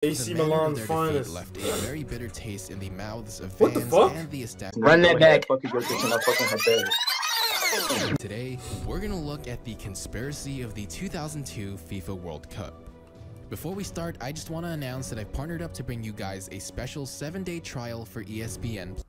AC Milan's finest. Left a very bitter taste in the mouths of What the fans fuck? and the establishment. Run that back. Today, we're gonna look at the conspiracy of the 2002 FIFA World Cup. Before we start, I just want to announce that I've partnered up to bring you guys a special 7-day trial for ESPN.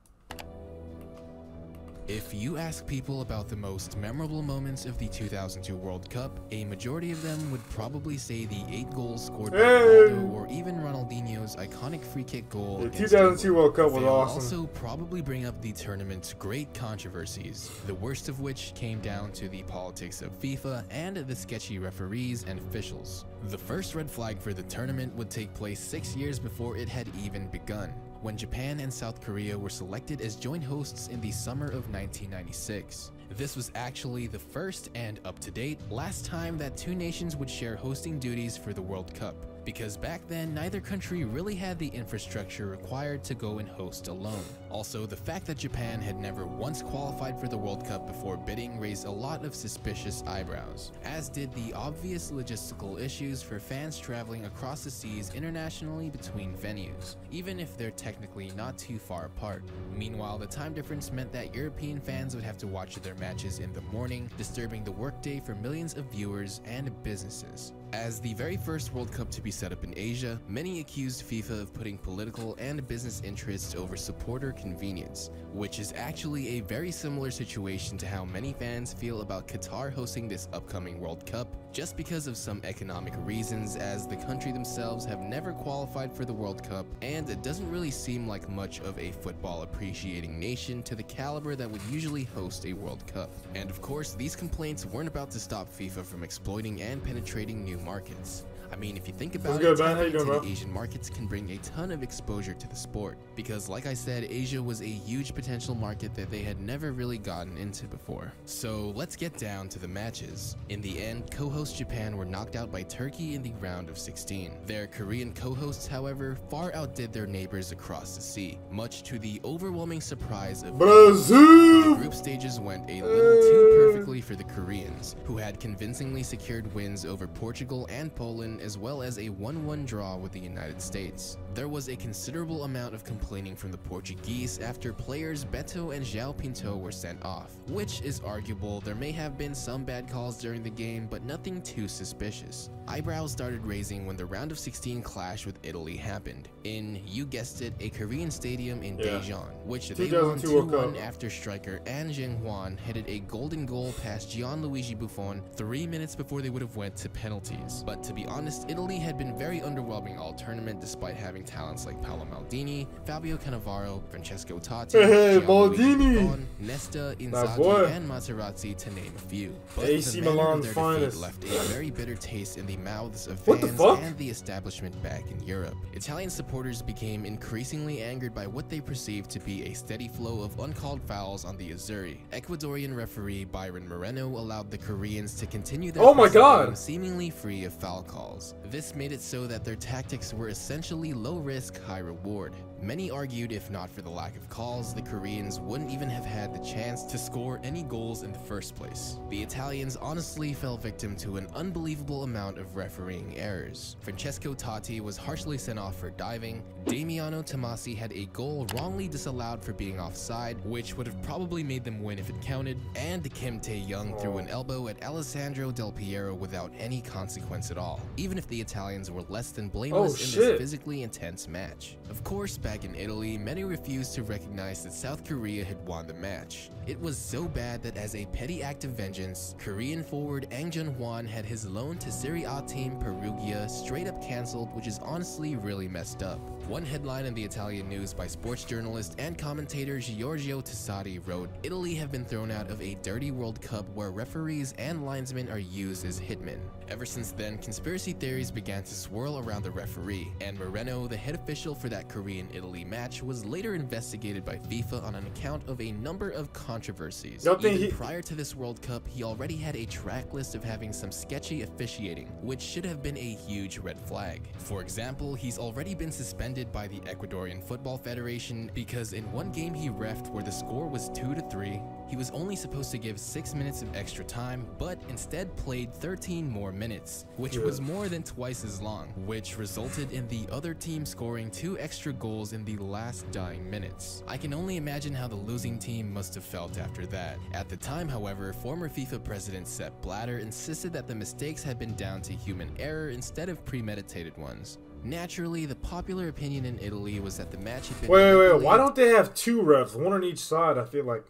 If you ask people about the most memorable moments of the 2002 World Cup, a majority of them would probably say the 8 goals scored by Ronaldo or even Ronaldinho's iconic free kick goal. The 2002 World Cup was awesome. Also probably bring up the tournament's great controversies, the worst of which came down to the politics of FIFA and the sketchy referees and officials. The first red flag for the tournament would take place 6 years before it had even begun, when Japan and South Korea were selected as joint hosts in the summer of 1996. This was actually the first and up-to-date last time that two nations would share hosting duties for the World Cup, because back then neither country really had the infrastructure required to go and host alone. Also, the fact that Japan had never once qualified for the World Cup before bidding raised a lot of suspicious eyebrows, as did the obvious logistical issues for fans traveling across the seas internationally between venues, even if they're technically not too far apart. Meanwhile, the time difference meant that European fans would have to watch their matches in the morning, disturbing the workday for millions of viewers and businesses. As the very first World Cup to be set up in Asia, many accused FIFA of putting political and business interests over supporter convenience, which is actually a very similar situation to how many fans feel about Qatar hosting this upcoming World Cup, just because of some economic reasons, as the country themselves have never qualified for the World Cup, and it doesn't really seem like much of a football appreciating nation to the caliber that would usually host a World Cup. And of course, these complaints weren't about to stop FIFA from exploiting and penetrating new markets. I mean, if you think about it, tapping into the Asian markets can bring a ton of exposure to the sport, because like I said, Asia was a huge potential market that they had never really gotten into before. So let's get down to the matches. In the end, co-host Japan were knocked out by Turkey in the round of 16. Their Korean co-hosts, however, far outdid their neighbors across the sea, much to the overwhelming surprise of Brazil. The group stages went a little too perfectly for the Koreans, who had convincingly secured wins over Portugal and Poland, as well as a 1-1 draw with the United States. There was a considerable amount of complaining from the Portuguese after players Beto and João Pinto were sent off, which is arguable. There may have been some bad calls during the game, but nothing too suspicious. Eyebrows started raising when the round of 16 clash with Italy happened, in, you guessed it, a Korean stadium in Daejeon, which they won 2-1 after striker An Jung-hwan headed a golden goal past Gianluigi Buffon 3 minutes before they would have went to penalties. But to be honest, Italy had been very underwhelming all tournament, despite having talents like Paolo Maldini, Fabio Cannavaro, Francesco Totti, Gianluigi Buffon, Nesta, Inzaghi, and Materazzi, to name a few. But AC Milan's finest left a very bitter taste in the mouths of fans and the establishment back in Europe. Italian supporters became increasingly angered by what they perceived to be a steady flow of uncalled fouls on the Azzurri. Ecuadorian referee Byron Moreno allowed the Koreans to continue their game seemingly free of foul calls. This made it so that their tactics were essentially low risk, high reward. Many argued if not for the lack of calls, the Koreans wouldn't even have had the chance to score any goals in the first place. The Italians honestly fell victim to an unbelievable amount of refereeing errors. Francesco Totti was harshly sent off for diving, Damiano Tomasi had a goal wrongly disallowed for being offside, which would have probably made them win if it counted, and Kim Tae-young threw an elbow at Alessandro Del Piero without any consequence at all, even if the Italians were less than blameless in this physically intense match. Of course, back in Italy, many refused to recognize that South Korea had won the match. It was so bad that as a petty act of vengeance, Korean forward Ang Jun-hwan had his loan to Serie A team Perugia straight up cancelled, which is honestly really messed up. One headline in the Italian news by sports journalist and commentator Giorgio Tassati wrote, "Italy have been thrown out of a dirty World Cup where referees and linesmen are used as hitmen." Ever since then, conspiracy theories began to swirl around the referee, and Moreno, the head official for that Korean-Italy match, was later investigated by FIFA on an account of a number of controversies. Y'all think Even prior to this World Cup, he already had a track list of having some sketchy officiating, which should have been a huge red flag. For example, he's already been suspended by the Ecuadorian Football Federation because in one game he reffed where the score was 2-3, he was only supposed to give 6 minutes of extra time, but instead played 13 more minutes, which was more than twice as long, which resulted in the other team scoring 2 extra goals in the last dying minutes. I can only imagine how the losing team must have felt after that. At the time, however, former FIFA president Sepp Blatter insisted that the mistakes had been down to human error instead of premeditated ones. Naturally, the popular opinion in Italy was that the match had been Wait, why don't they have 2 refs, one on each side? I feel like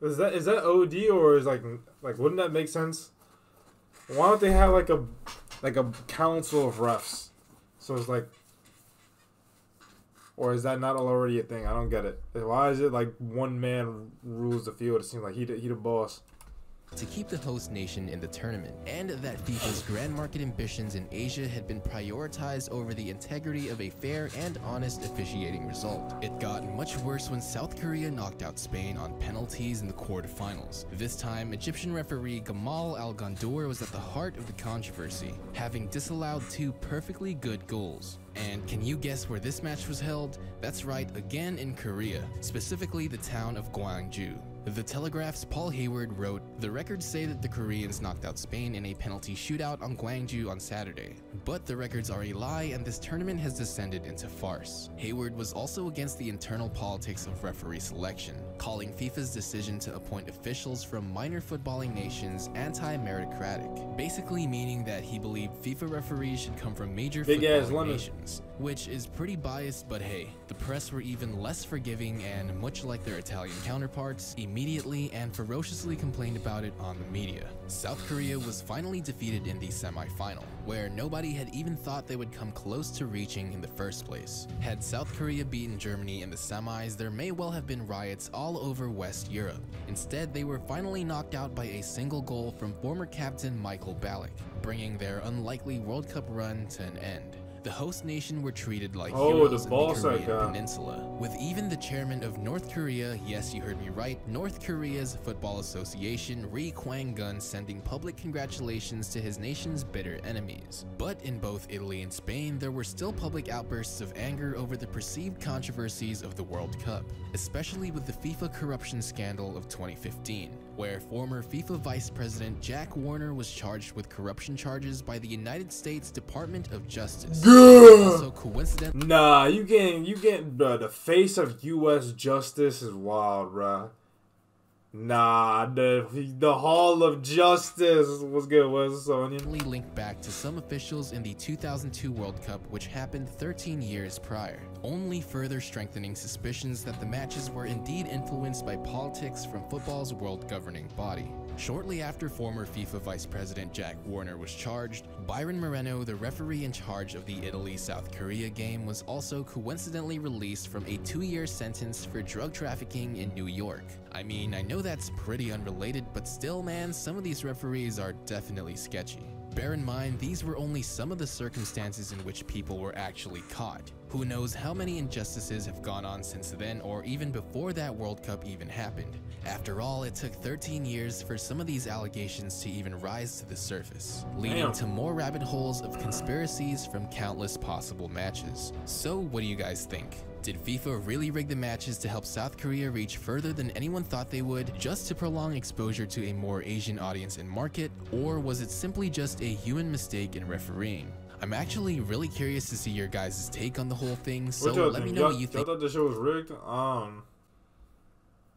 is that OD or is like wouldn't that make sense? Why don't they have like a council of refs? So it's like, or is that not already a thing? I don't get it. Why is it like one man rules the field? It seems like he the boss. To keep the host nation in the tournament, and that FIFA's grand market ambitions in Asia had been prioritized over the integrity of a fair and honest officiating result. It got much worse when South Korea knocked out Spain on penalties in the quarterfinals. This time, Egyptian referee Gamal Al Gandour was at the heart of the controversy, having disallowed 2 perfectly good goals. And can you guess where this match was held? That's right, again in Korea, specifically the town of Gwangju. The Telegraph's Paul Hayward wrote, "The records say that the Koreans knocked out Spain in a penalty shootout on Gwangju on Saturday. But the records are a lie and this tournament has descended into farce." Hayward was also against the internal politics of referee selection, calling FIFA's decision to appoint officials from minor footballing nations anti-meritocratic, basically meaning that he believed FIFA referees should come from major footballing nations, which is pretty biased, but hey, the press were even less forgiving and, much like their Italian counterparts, immediately and ferociously complained about it on the media. South Korea was finally defeated in the semi-final, where nobody had even thought they would come close to reaching in the first place. Had South Korea beaten Germany in the semis, there may well have been riots all over West Europe. Instead, they were finally knocked out by a single goal from former captain Michael Ballack, bringing their unlikely World Cup run to an end. The host nation were treated like heroes in the Korean Peninsula, with even the chairman of North Korea, yes you heard me right, North Korea's Football Association, Ri Kwang-gun, sending public congratulations to his nation's bitter enemies. But in both Italy and Spain, there were still public outbursts of anger over the perceived controversies of the World Cup, especially with the FIFA corruption scandal of 2015, where former FIFA Vice President Jack Warner was charged with corruption charges by the United States Department of Justice. Also coincidentally, nah, you getting the face of U.S. Justice is wild, bruh. Nah, the Hall of Justice was good, was Sonya. Linked back to some officials in the 2002 World Cup, which happened 13 years prior, only further strengthening suspicions that the matches were indeed influenced by politics from football's world governing body. Shortly after former FIFA Vice President Jack Warner was charged, Byron Moreno, the referee in charge of the Italy-South Korea game, was also coincidentally released from a 2-year sentence for drug trafficking in New York. I mean, I know that's pretty unrelated, but still, man, some of these referees are definitely sketchy. Bear in mind, these were only some of the circumstances in which people were actually caught. Who knows how many injustices have gone on since then, or even before that World Cup even happened. After all, it took 13 years for some of these allegations to even rise to the surface, leading to more rabbit holes of conspiracies from countless possible matches. So what do you guys think? Did FIFA really rig the matches to help South Korea reach further than anyone thought they would, just to prolong exposure to a more Asian audience and market, or was it simply just a human mistake in refereeing? I'm actually really curious to see your guys' take on the whole thing, so let me know what you think. Y'all thought the show was rigged?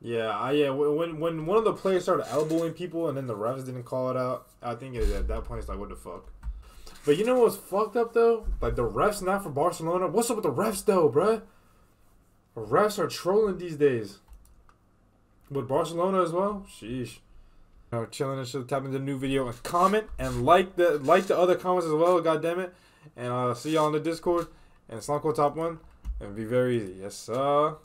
Yeah. When one of the players started elbowing people and then the refs didn't call it out, I think at that point it's like, what the fuck? But you know what's fucked up though? Like the refs not for Barcelona. What's up with the refs though, bruh? The refs are trolling these days. With Barcelona as well? Sheesh. You know, chilling and shit, tap into the new video and comment and like the other comments as well, goddammit. And I'll see y'all on the Discord and Slumco Top 1. And be very easy. Yes, sir.